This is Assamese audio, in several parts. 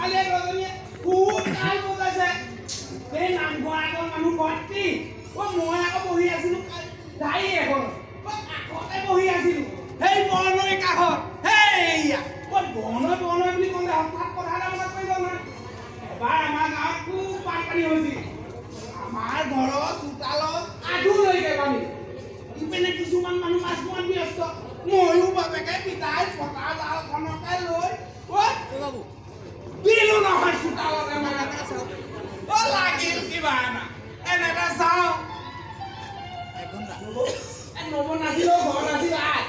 কালি ৰজনীয়ে খুব কাই বজাইছে এই নামঘৰ আগৰ মানুহ ভৰ্তি মই আকৌ বহি আছিলো গাড়ী এখন কাষতে বহি আছিলো সেই বৰ্ণই কাষত সেইয়া বৰ্ণই বুলি ক'লে হঠাৎ কথা এটা মনত পৰিব নহয় এবাৰ আমাৰ গাঁৱত খুব বানপানী হৈছিল আমাৰ ঘৰৰ চোতালত আঁঠুলৈকে পানী ইপিনে কিছুমান মানুহ মাছ মৰাত ব্যস্ত ময়ো বাপেকে পিতাই পতা জালখনকে লৈ দিলো নহয় চোতালতে মানে লাগিল কিবা এটা এনেকে চাওঁ নব নাছিলো ঘৰ নাছিল আই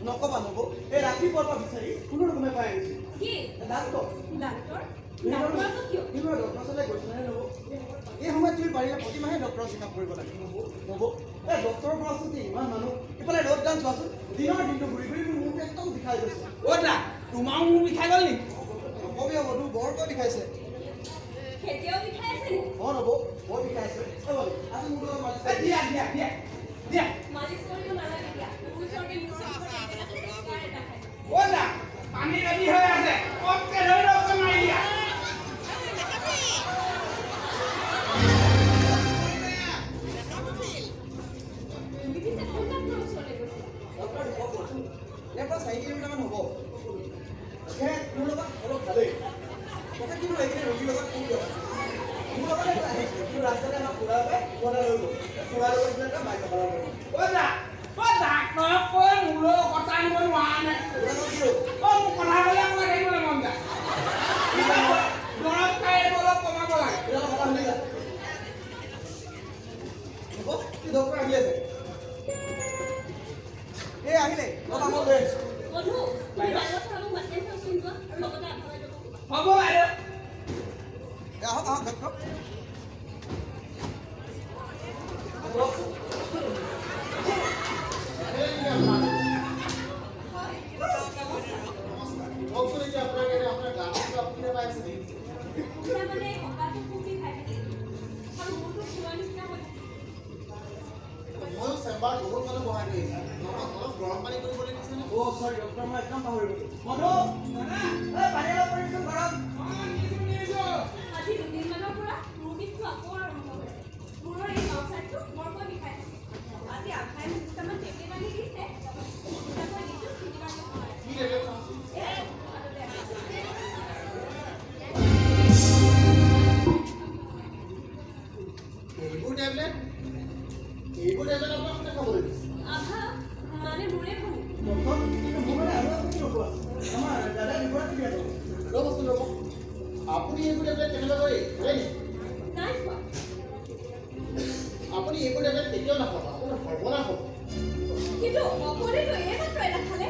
নকবা নব এই ৰাতিপুৱাৰ পৰা বিচাৰি কোনো ৰকমে পাই আহিছো এই সময়ত তুমি পাৰিলে প্ৰতিমাহে ডক্টৰৰ চেকআপ কৰিব লাগে নব এই ডক্টৰৰ পৰা আছো ইমান মানুহ ইফালে ৰ'দ ডান চোৱাচোন দিনৰ দিনটো ঘূৰি ঘূৰি মোৰ মূৰটো একদম বিষাই গৈছে তোমাৰো মোৰ বিষাই গ'ল নি নকবি হ'ব তোৰ বৰকৈ বিষাইছে অঁ নব বৰ বিষাইছে আজি মোৰ লগত দিয়া পানী ৰেডি হৈ আছে কমকে ধৰি ৰ'দকে মাৰি দিয়া ইয়াৰ পৰা 4 কিলোমিটাৰমান হ'ব তোৰ লগত অলপ ভালেই কথা কিন্তু এইখিনি ৰোগীৰ লগত কি মোৰ লগত তোৰ ৰাস্তাতে আমাক ফুৰাবে ফুৰা লৈ গ'ল ফুৰা লৈ গ'লে মাইক পালা ডাক্তৰক কৈ মূৰৰ কথা আনিব নোৱাৰা নাই মোক কথা ক'লে মই থাকিবলৈ মন যায় দৰৱ খাই অলপ কমাব লাগে কথা শুনি যা হ'ব কি ডক্টৰ আহি আছে এই আহিলে মই কামত লৈ আহিছোঁ হ'ব বাইদেউ আহক আহক ডক্টৰ sorry, doctor, মই একদম পাহৰি গ'লো মধু পানী অলপ পৰিছোঁ ঘৰত আজি দুদিনমানৰ পৰা মোৰ বিষটো আকৌ আৰম্ভ হৈছে মূৰৰ এই বাওঁ চাইডটো বৰকৈ বিষাই আজি আঠাই দুটামান টেবলেট আনি দিছে দুটাকৈ দিছোঁ এইবোৰ টেবলেট আপোনাক খাবলৈ দিছে আধা মানে মোৰে ভুল আপুনি এইবোৰ টেবলেট কেনেবাকৈ নাই খোৱা আপুনি এইবোৰ টেবলেট কেতিয়াও নাখাব আপোনাৰ সৰ্বনাশ হ'ব কিন্তু অকলেতো এই মাত্ৰ এটা খালে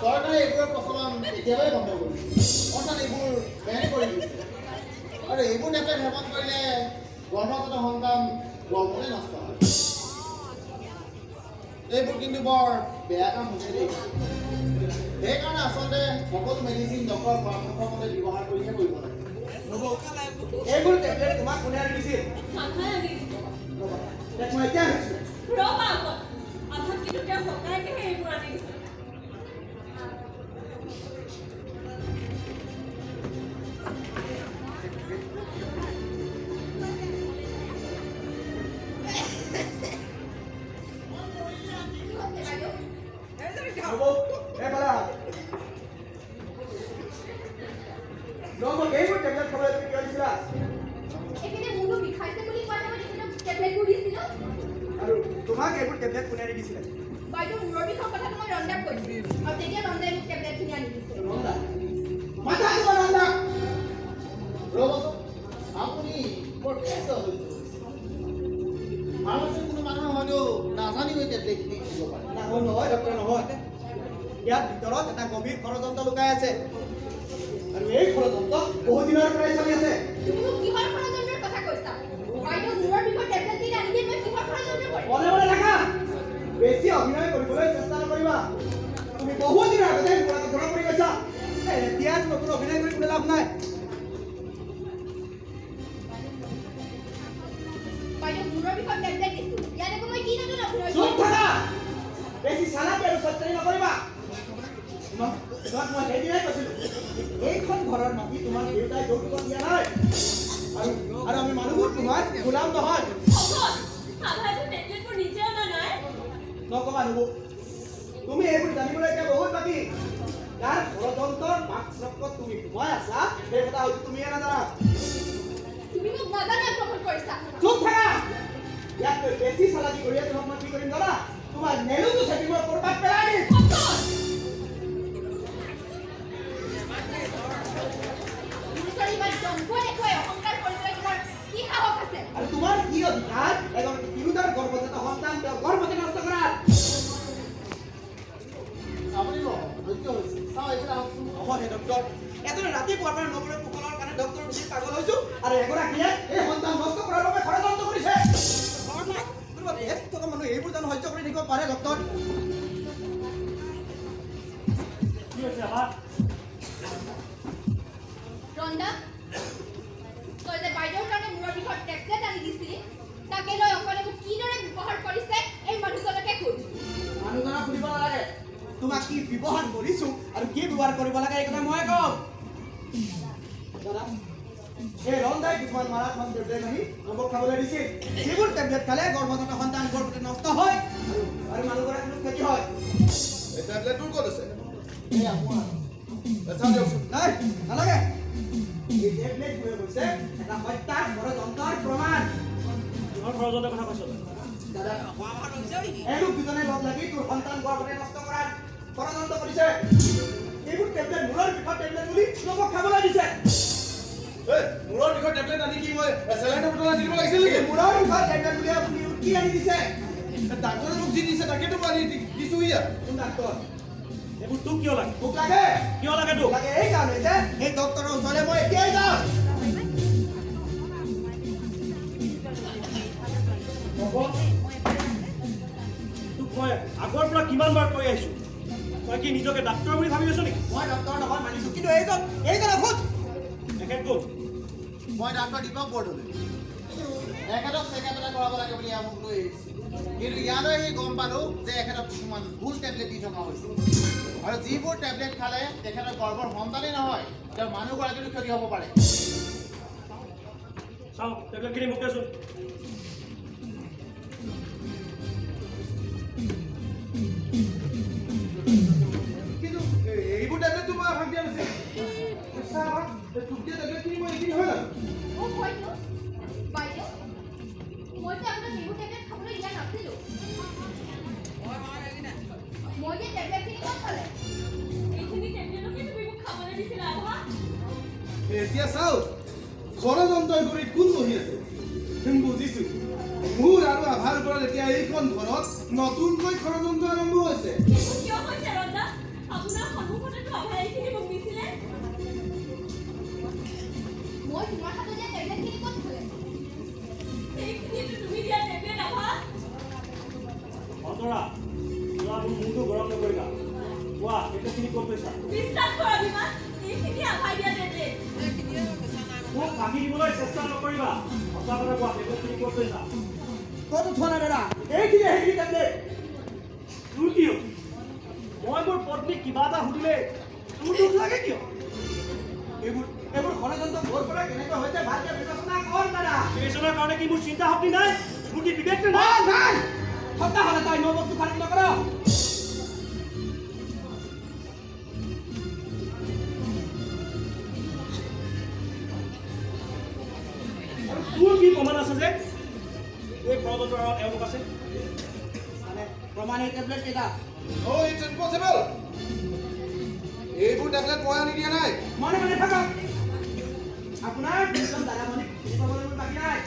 চৰকাৰে এইবোৰৰ প্ৰচলন এতিয়াই বন্ধ কৰিছে অৰ্থাৎ এইবোৰ বেন কৰি দিছে আৰু এইবোৰ টেবলেট সেৱন কৰিলে গৰ্ভজাত সন্তান গৰ্ভতে নষ্ট হয় এইবোৰ কিন্তু বৰ বেয়া কাম হৈছে দেই সেইকাৰণে আচলতে সকলো মেডিচিন ডক্টৰৰ পৰামৰ্শ মতে ব্যৱহাৰ কৰিহে কৰিব লাগে এইবোৰ টেবলেট তোমাক কোনে আনি দিছিল মাথাই আনি দিছে মই এতিয়া আহিছোঁ ৰ'বা আকৌ আধাত কিন্তু তেওঁ সকাইকেহে এইবোৰ আনি দিছে এইবোৰ টেবলেট খাবলৈ তুমি কিয় দিছিলা এখানে মুনো বিষাইছে বুলি কোৱা নাই এখানে টেবলেট দিছিলো আৰু তোমাক এইবোৰ টেবলেট কোনে আনি দিছিলে বাইদেউ মুৰৰ বিষৰ কথা মই ৰন্দাক কৈছিলো আৰু তেতিয়া ৰন্দাই মোক টেবলেটখিনি আনি দিছে ৰন্দা মাথা দিব ৰন্দা ৰবচোন আপুনি বৰ ব্যস্ত হৈ ফাৰ্মাচীৰ কোনো মানুহ হয়তো নাজানিও টেবলেটখিনি দিব পাৰে নহয় ডক্টৰ নহয় ইয়াৰ ভিতৰত এটা গভীৰ ষড়যন্ত্ৰ লুকাই আছে আৰু এই ষড়যন্ত্ৰ বহু দিনৰ পৰাই চলি আছে তুমি কিহৰ ষড়যন্ত্ৰৰ কথা কৈছা বাইদেউ মুৰৰ বিষৰ টেবলেট বেছি অভিনয় কৰিবলৈ চেষ্টা নকৰিবা তুমি বহুত দিনৰ আগতে মোৰ আগত ধৰা পৰি গৈছা এতিয়া নতুন অভিনয় কৰি কোনো লাভ নাই বাইদেউ মূৰৰ বিষত টেবলেট দিছোঁ ইয়াত আকৌ মই কি নতুন অভিনয় চুপ থাকা বেছি চালাকি আৰু চত্বৰি নকৰিবা তোমাক মই সেইদিনাই কৈছিলোঁ এইখন ঘৰৰ মাটি তোমাৰ দেউতাই যৌতুকত দিয়া নাই আৰু আমি মানুহবোৰ তোমাৰ গোলাম নহয় নকবা নুবু তুমি এইবোৰ জানিবলৈ এতিয়া বহুত বাকী ইয়াৰ ষড়যন্ত্ৰৰ বাকচক্ৰত তুমি সোমাই আছা সেই কথা হয়তো তুমিয়ে নাজানা তুমি মোক নাজানি আক্ৰমণ কৰিছা চুপ থাকা ইয়াতকৈ বেছি চালাকি কৰিলে তোমাক মই কি কৰিম জানা তোমাৰ নেলুটো চেপি মই ক'ৰবাত পেলাই দিম আৰু তোমাৰ কি অধিকাৰ এজন তিৰোতাৰ গৰ্ভজাত সন্তান তেওঁ গৰ্ভতে নষ্ট কৰাৰ আপুনি ধৈৰ্য হৈছে চাওঁ এইফালে আহকচোন হয় ডক্টৰ এজন ৰাতিপুৱাৰ পৰা নগৰৰ কুশলৰ কাৰণে ডক্টৰ বুলি পাগল হৈছোঁ আৰু এগৰাকীয়ে এই সন্তান নষ্ট কৰাৰ বাবে ষড়যন্ত্ৰ কৰিছে কোনোবা বেহেষ্ট থকা মানুহ এইবোৰ জানো সহ্য কৰি থাকিব পাৰে ডক্টৰ কি হৈছে আমাৰ ৰন্দা তই যে বাইদেউৰ কাৰণে মূৰৰ বিষত টেবলেট আনি দিছিলি তাকে লৈ অকলে মোক কিদৰে ব্যৱহাৰ কৰিছে এই মানুহজনকে সোধ মানুহজনক সুধিব নালাগে তোমাক কি ব্যৱহাৰ কৰিছোঁ আৰু কি ব্যৱহাৰ কৰিব লাগে এই কথা মই কওঁ দাদা এই ৰন্দাই কিছুমান মাৰাত্মক টেবলেট আনি নবক খাবলৈ দিছিল যিবোৰ টেবলেট খালে গৰ্ভজাত সন্তান গৰ্ভতে নষ্ট হয় আৰু মানুহগৰাকীৰ ক্ষতি হয় এই টেবলেটবোৰ ক'ত আছে এয়া মই চাওঁ দিয়কচোন নাই নালাগে এই টেবলেটবোৰে হৈছে এটা হত্যাৰ ষড়যন্ত্ৰৰ প্ৰমাণ কিহৰ ষড়যন্ত্ৰৰ কথা কৈছ দাদা এওঁলোক দুজনে লগ লাগি তোৰ সন্তান গৰ্ভতে নষ্ট কৰাৰ ষড়যন্ত্ৰ কৰিছে এইবোৰ টেবলেট মূৰৰ বিষৰ টেবলেট বুলি নবক খাবলৈ দিছে এই মূৰৰ বিষৰ টেবলেট আনি কি মই চেলাইনৰ বটল আনি দিব লাগিছিল নেকি মূৰৰ বিষৰ টেবলেট বুলি আপুনি কি আনি দিছে ডাক্তৰে মোক যি দিছে তাকেতো মই আনি দিছোঁ ইয়াত কোন ডাক্তৰ এইবোৰ তোক কিয় লাগে মোক লাগে কিয় লাগে তোক লাগে এই কাৰণে যে এই ডক্তৰৰ ওচৰলৈ মই এতিয়াই যাওঁ তোক মই আগৰ পৰা কিমান বাৰ কৈ আহিছোঁ তই কি নিজকে ডাক্তৰ বুলি ভাবি আছ নেকি মই ডক্তৰ নহয় মানিছোঁ কিন্তু এইজন অখুদ তেখেত কোন মই ডাক্তৰ দীপক বৰদলৈ এখেতক চেকআপ এটা কৰাব লাগে বুলি মোক লৈ আহিছোঁ কিন্তু ইয়ালৈ আহি গম পালোঁ যে এখেতক কিছুমান ভুল টেবলেট দি থকা হৈছে আৰু যিবোৰ টেবলেট খালে তেখেতৰ গৰ্ভৰ সন্তানেই নহয় তেওঁৰ মানুহগৰাকীৰো ক্ষতি হ'ব পাৰে চাওঁ টেবলেটখিনি মোক দেচোন কিন্তু এইবোৰ টেবলেটটো মই আমাক দিয়া নাছিল তোক দিয়া টেবলেটখিনি মই এইখিনি হয় জানো মোক হয়তো বাইদেউ মইতো আপোনাক এইবোৰ টেবলেট খাবলৈ দিয়া নাছিলোঁ মই যে টেবলেটখিনি ক'ত খালে এইখিনি টেবলেটকে তুমি মোক খাবলৈ দিছিলা আভা এতিয়া চাওঁ ষড়যন্ত্ৰ কৰি কোন বহি আছে বুজিছোঁ মোৰ আৰু আভাৰ ওপৰত এতিয়া এইখন ঘৰত নতুনকৈ ষড়যন্ত্ৰ আৰম্ভ হৈছে কিয় কৈছে ৰন্দা আপোনাৰ সন্মুখতেতো আভাই এইখিনি মোক দিছিলে মই তোমাৰ হাতত দিয়া টেবলেটখিনি ক'ত খালে এইখিনিতো তুমি দিয়া টেবলেট আভা অন্তৰা যোৱা মোৰ মূৰটো গৰম নকৰিবা কোৱা টেবলেটখিনি ক'ত লৈছা বিশ্বাস কৰা বিমান এইখিনি আভাই দিয়া টেবলেট মোক ফাঁকি দিবলৈ চেষ্টা নকৰিবা সঁচা কথা কোৱা টেবলেটখিনি ক'ত লৈছা ক'ত উঠোৱা নাই দাদা এইখিনি সেইখিনি টেবলেট তোৰ কি হ'ল মই মোৰ পত্নীক কিবা এটা সুধিলে তোৰ দুখ লাগে কিয় এইবোৰ ষড়যন্ত্ৰ ঘৰ পৰা কেনেকৈ হৈছে ভালকৈ বিবেচনা কৰ দাদা বিবেচনাৰ কাৰণে কি মোৰ চিন্তা শক্তি নাই মোৰ কি বিবেক নাই নাই সপ্তাহ হ'লে তই ন বস্তু খালি নকৰ আৰু তোৰ কি প্ৰমাণ আছে যে এই ষড়যন্ত্ৰৰ আঁৰত এওঁলোক আছে মানে প্ৰমাণ এই টেবলেট কেইটা Oh, it's impossible! এইবোৰ টেবলেট মই আনি দিয়া নাই মনে মনে থাকক আপোনাৰ দুজন দাদামণিক চিনি পাবলৈ মোৰ বাকী নাই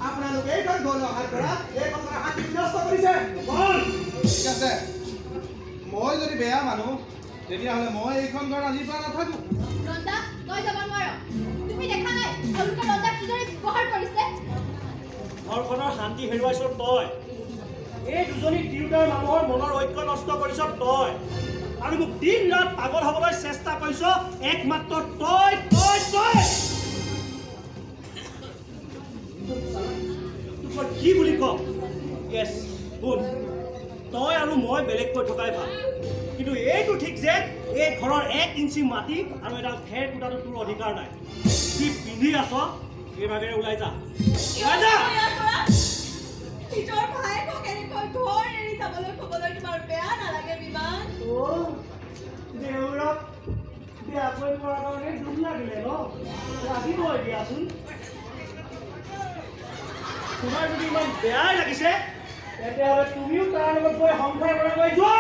আপোনালোকে এইখন ঘৰলৈ অহাৰ পৰা এইখন ঘৰৰ শান্তি বিনষ্ট কৰিছে বল ঠিক আছে মই যদি বেয়া মানুহ তেতিয়াহ'লে মই এইখন ঘৰ আজিৰ পৰা নাথাকোঁ ৰন্দা তই যাব নোৱাৰ তুমি দেখা নাই তেওঁলোকে ৰন্দাক কিদৰে ব্যৱহাৰ কৰিছে ঘৰখনৰ শান্তি হেৰুৱাইছ তই এই দুজনী তিৰোতাৰ মানুহৰ মনৰ ঐক্য নষ্ট কৰিছ তই আৰু মোক দিন ৰাত পাগল হ'বলৈ চেষ্টা কৰিছ একমাত্ৰ তই তই তই তোক কি বুলি কম য়েছ শুন তই আৰু মই বেলেগকৈ থকাই ভাল কিন্তু এইটো ঠিক যে এই ঘৰৰ 1 ইঞ্চি মাটি আৰু এডাল খেৰ কুটাটো তোৰ অধিকাৰ নাই কি পিন্ধি আছ এই ভাগেৰে ওলাই যা নিজৰ ভাইকক এনেকৈ ঘৰ এৰি যাবলৈ ক'বলৈ তোমাৰ বেয়া নালাগে বিমান দেউৰক বেয়াকৈ পৰা কাৰণে দুখ লাগিলে ন লাগিবই দিয়াচোন তোমাৰ যদি ইমান বেয়াই লাগিছে তেতিয়াহ'লে তুমিও তাৰ লগত গৈ সংসাৰ কৰাকৈ যোৱা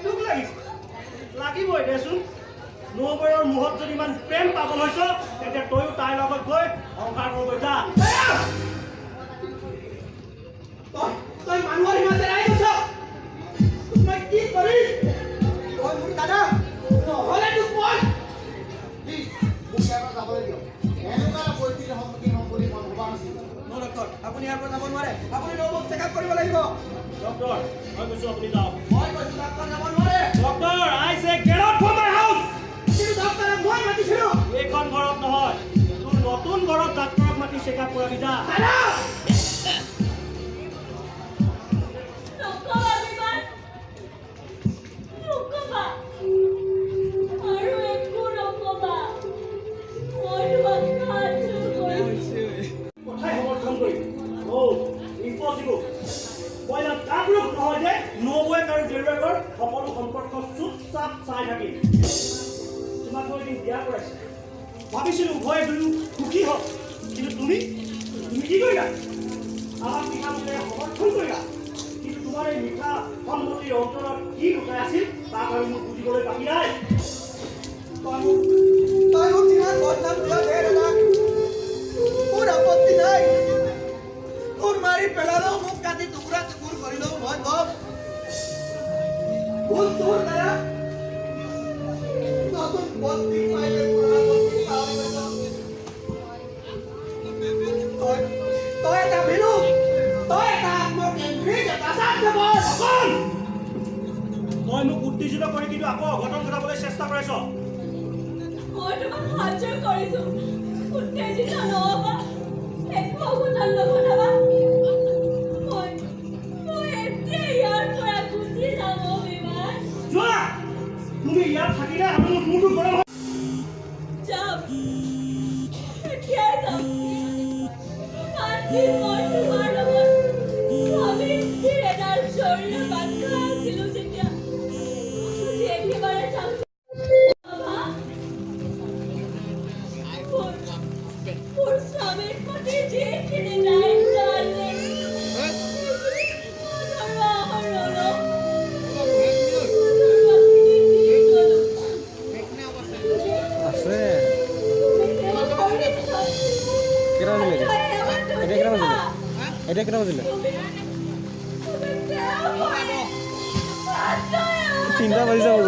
দুখ লাগিছে লাগিবই দেচোন নবৌৰ মুখত যদি ইমান প্ৰেম পাগল হৈছ তেতিয়া তয়ো তাইৰ লগত গৈ সংসাৰ কৰিবলৈ যা তই মানুহৰ হিমাতে আহি গৈছ মই কি কৰিম তই মোৰ দাদা নহ'লে তোক মই প্লিজ মোক ইয়াৰ পৰা যাবলৈ দিয়ক এনেকুৱা পৰিস্থিতিৰ সন্মুখীন হ'ম বুলি মই ভবা নাছিলোঁ ন ডক্টৰ আপুনি ইয়াৰ পৰা যাব নোৱাৰে আপুনি নবৌক চেকআপ কৰিব লাগিব ডক্টৰ মই কৈছোঁ আপুনি যাওক মই কৈছোঁ ডাক্তৰ যাব নোৱাৰে ডক্টৰ আই চে get out from my house কিন্তু ডক্টৰক মই মাতিছিলোঁ এইখন ঘৰত নহয় তোৰ নতুন ঘৰত ডাক্তৰক মাতি চেকআপ কৰাবি যা দাদা নকবা বিমান নকবা আৰু একো নকবা মই তোমাক সাহায্য কৰিছোঁ কথাই সমৰ্থন কৰিম ইম্পচিবল মই ইমান কামৰূপ নহয় যে নবৌৱেক আৰু দেউৰেকৰ সকলো সম্পৰ্ক চুপচাপ চাই থাকিম তোমাক মই এদিন বিয়া কৰাইছোঁ ভাবিছিলোঁ উভয়ে দুয়ো সুখী হওক কিন্তু তুমি কি কৰিলা আমাক মিঠা মতেৰে সমৰ্থন কৰিলা কিন্তু তোমাৰ এই মিঠা সন্মতিৰ অন্তৰত কি লুকাই আছিল তাক আৰু মোক বুজিবলৈ বাকী নাই তই মোক ইমান বদনাম দিয় দে দাদা মোৰ আপত্তি নাই মোক মাৰি পেলালেও মোক কাটি টুকুৰা টুকুৰ কৰিলেও মই কম ভুল তোৰ দাদা নতুন পত্নী পাইলে পুৰণা পত্নী পাহৰি গৈছ তই এটা ভিৰু তই এটা আত্মকেন্দ্ৰিক এটা স্বাৰ্থপৰ অকল তই মোক উত্তেজিত কৰি কিন্তু আকৌ অঘটন ঘটাবলৈ চেষ্টা কৰিছ মই তোমাক সাহায্য কৰিছোঁ উত্তেজিত নহ'বা একো অঘটন নঘটাবা মই এতিয়া ইয়াৰ পৰা গুচি যাম বিমান যোৱা তুমি ইয়াত থাকিলে আৰু মোৰ মূৰটো গৰম হয় যাম এতিয়াই যাম আজি মই তোমাৰ লগত স্বামী স্ত্ৰীৰ এডাল শৰীৰ বান্ধা আছিলোঁ যেতিয়া আজি একেবাৰে যাম মোৰ স্বামীৰ প্ৰতি যিখিনি দায়িত্ব আছে এটা কেটা বাজিলে 3টা বাজি যাব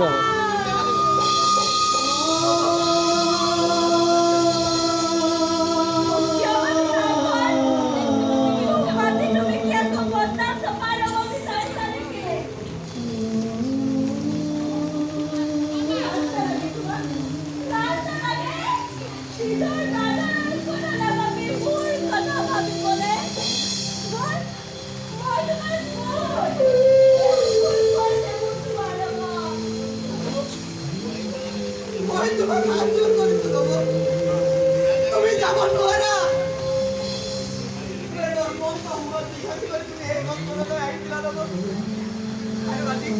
মই তোমাক হাত জোৰ কৰিছোঁ নবৌ তুমি যাব নোৱাৰা মন সম্মতি তুমি এই কষ্টলৈ আহিছিলা নবৌ আৰু আজি